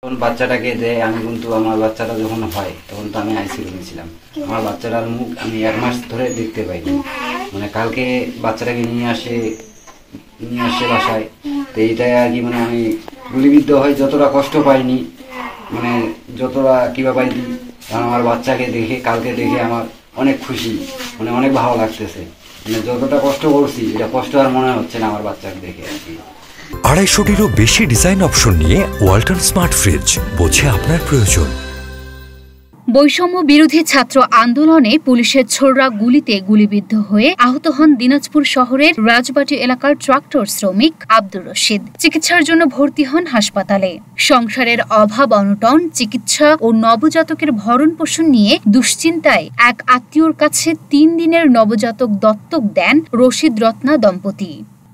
যখন বাচ্চাটাকে দেয় আমি কিন্তু আমার বাচ্চাটা যখন হয় তখন তো আমি আইসিইউতে ছিলাম। আমার বাচ্চাটার মুখ আমি 1 মাস ধরে দেখতে পাইনি। মানে কালকে বাচ্চাটাকে নিয়ে আসে বাসায়, তো এইটাই আর কি, মানে আমি গুলিবিদ্ধ হই। যতটা কষ্ট পাইনি, মানে যতটা কিভাবে পাইনি, কারণ আমার বাচ্চাকে দেখে কালকে দেখে আমার অনেক খুশি, মানে অনেক ভালো লাগতেছে। মানে যতটা কষ্ট করছি এটা কষ্ট আর মনে হচ্ছে না আমার বাচ্চাকে দেখে আর কি। 250টিরও বেশি ডিজাইন অপশন নিয়ে ওয়ালটন স্মার্ট ফ্রিজ, বোঝে আপনার প্রয়োজন। বৈষম্য বিরোধী ছাত্র আন্দোলনে পুলিশের ছোড়া গুলিতে গুলিবিদ্ধ হয়ে আহত হন দিনাজপুর শহরের রাজবাটি এলাকার ট্রাক্টর শ্রমিক আব্দুর রশিদ। চিকিৎসার জন্য ভর্তি হন হাসপাতালে। সংসারের অভাব অনটন, চিকিৎসা ও নবজাতকের ভরণ পোষণ নিয়ে দুশ্চিন্তায় এক আত্মীয়র কাছে 3 দিনের নবজাতক দত্তক দেন রশিদ রত্না দম্পতি।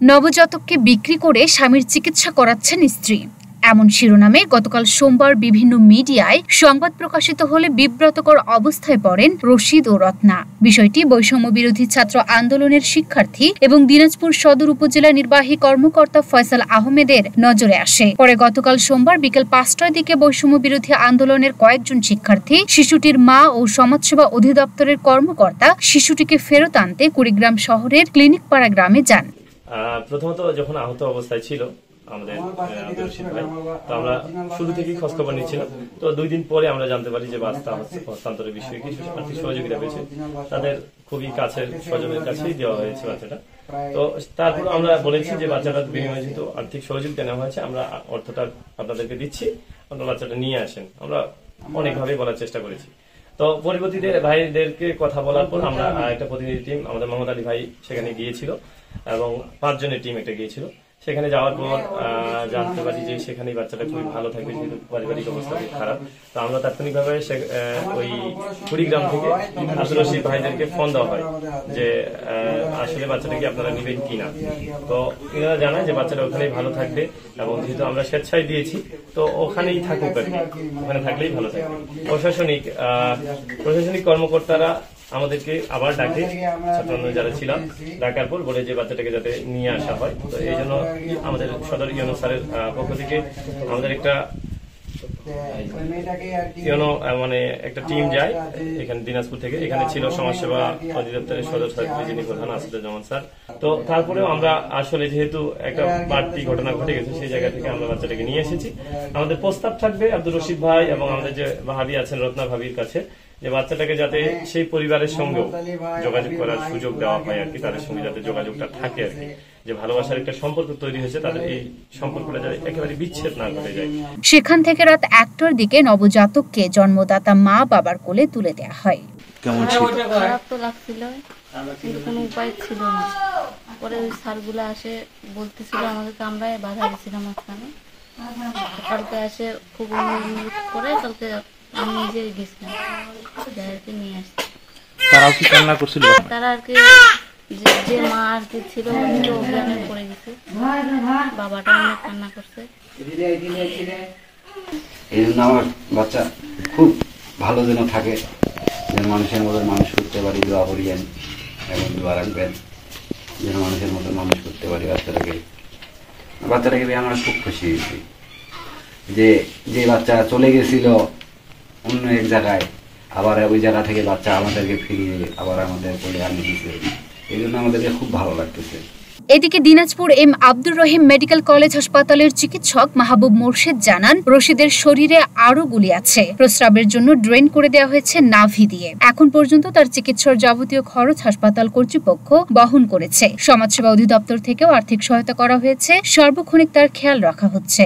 নবজাতককে বিক্রি করে স্বামীর চিকিৎসা করাচ্ছেন স্ত্রী, এমন শিরোনামে গতকাল সোমবার বিভিন্ন মিডিয়ায় সংবাদ প্রকাশিত হলে বিব্রতকর অবস্থায় পড়েন রশিদ ও রত্না। বিষয়টি বৈষম্য বিরোধী ছাত্র আন্দোলনের শিক্ষার্থী এবং দিনাজপুর সদর উপজেলা নির্বাহী কর্মকর্তা ফয়সাল আহমেদের নজরে আসে। পরে গতকাল সোমবার বিকেল 5টার দিকে বৈষম্য বিরোধী আন্দোলনের কয়েকজন শিক্ষার্থী, শিশুটির মা ও সমাজসেবা অধিদপ্তরের কর্মকর্তা শিশুটিকে ফেরত আনতে কুড়িগ্রাম শহরের ক্লিনিকপাড়া গ্রামে যান। প্রথমত যখন আহত অবস্থায় ছিল আমাদের আব্দুর রশিদ ভাই, তো আমরা শুরু থেকেই খোঁজ খবর নিচ্ছিলাম। তো 2 দিন পরে আমরা জানতে পারি যে বাচ্চা হস্তান্তরের বিষয়ে কিছু আর্থিক সহযোগিতা পেয়েছে, তাদের খুবই কাছের স্বজনের কাছেই দেওয়া হয়েছে বাচ্চাটা। তো তারপর আমরা বলেছি যে বাচ্চাটার বিনিময়ে যেহেতু আর্থিক সহযোগিতা নেওয়া হয়েছে, আমরা অর্থটা আপনাদেরকে দিচ্ছি, আপনারা বাচ্চাটা নিয়ে আসেন। আমরা অনেকভাবে বলার চেষ্টা করেছি। তো পরবর্তীতে ভাইদেরকে কথা বলার পর আমরা একটা প্রতিনিধি টিম, আমাদের মোহাম্মদ আলী ভাই সেখানে গিয়েছিল এবং 5 জনের টিম একটা গিয়েছিল। সেখানে যাওয়ার পর জানতে পারি যে সেখানে বাচ্চাটা খুবই ভালো থাকবে, যেহেতু পারিবারিক অবস্থা খুব খারাপ। তো আমরা তাৎক্ষণিকভাবে ওই কুড়িগ্রাম থেকে আব্দুর রশিদ ভাইদেরকে ফোন দেওয়া হয় যে আসলে বাচ্চাটাকে আপনারা নেবেন কিনা। তো এনারা জানায় যে বাচ্চাটা ওখানেই ভালো থাকবে এবং যেহেতু আমরা স্বেচ্ছায় দিয়েছি তো ওখানেই থাকুক আর কি, ওখানে থাকলেই ভালো থাকবে। প্রশাসনিক কর্মকর্তারা আমাদেরকে আবার ডাকে, ছাত্র যারা ছিলাম, ডাকার পর বলে যে বাচ্চাটাকে যাতে নিয়ে আসা হয়। তো এই জন্য আমাদের সদর ইউনো স্যারের পক্ষ থেকে আমাদের একটা মানে একটা টিম যায় এখানে দিনাজপুর থেকে। এখানে ছিল সমাজসেবা অধিদপ্তরের সদস্য যিনি প্রধান আসিফুজ্জামান স্যার। তো তারপরেও আমরা আসলে যেহেতু একটা বাড়তি ঘটনা ঘটে গেছে, সেই জায়গা থেকে আমরা বাচ্চাটাকে নিয়ে এসেছি। আমাদের প্রস্তাব থাকবে আব্দুর রশিদ ভাই এবং আমাদের যে ভাবি আছেন রত্না ভাবির কাছে, যে বাচ্চাটাকে যাতে সেই পরিবারের সঙ্গেও যোগাযোগ করার সুযোগ দেওয়া হয় আর কি, তাদের সঙ্গে যাতে যোগাযোগটা থাকে আর কি, যে ভালোবাসার একটা সম্পর্ক তৈরি হয়েছে, তাদের এই সম্পর্কটা যাতে একেবারে বিচ্ছেদ না করে যায়। সেখান থেকে রাত 1টার দিকে নবজাতককে জন্মদাতা মা বাবার কোলে তুলে দেওয়া হয়। কেমন ছিল? খারাপ তো লাগছিল, কিন্তু কোনো উপায় ছিল না। পরে ওই স্যারগুলো আসে বলতেছিল আমাদেরকে, আমরা বাধা দিয়েছিলাম মাঝখানে। কালকে আসে খুব অনুরোধ করে কালকে আমি নিজেই গেছিলাম, যাদেরকে নিয়ে আসছি। তারাও কি কান্না করছিল? তারা আর কি যে মা আর কি ছিল অভিযানে পড়ে গেছে, বাবাটা অনেক কান্না করছে। এই জন্য আমার বাচ্চা খুব ভালো যেন থাকে, যেন মানুষের মতো মানুষ করতে পারি। দোয়া করিয়েন এবং দোয়া রাখবেন যেন মানুষের মতো মানুষ করতে পারি বাচ্চাটাকে পেয়ে আমরা খুব খুশি হয়েছি। যে বাচ্চা চলে গেছিল অন্য এক জায়গায়, আবার ওই জায়গা থেকে বাচ্চা আমাদেরকে ফিরিয়ে আবার আমাদের কোলে আনে দিয়েছে, এই জন্য আমাদেরকে খুব ভালো লাগতেছে। এদিকে Dinajpur M Abdur Rahim medical college হাসপাতালের চিকিৎসক মাহবুব মোর্শেদ জানান, রশিদের শরীরে আরো গুলি আছে। প্রস্রাবের জন্য ড্রেন করে দেওয়া হয়েছে নাভি দিয়ে। এখন পর্যন্ত তার চিকিৎসার যাবতীয় খরচ হাসপাতাল কর্তৃপক্ষ বহন করেছে। সমাজসেবা অধিদপ্তর থেকেও আর্থিক সহায়তা করা হয়েছে। সার্বক্ষণিক তার খেয়াল রাখা হচ্ছে।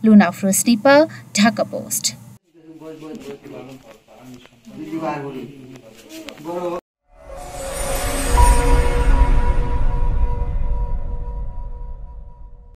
লুনা আফরোজ নিপা, ঢাকা পোস্ট।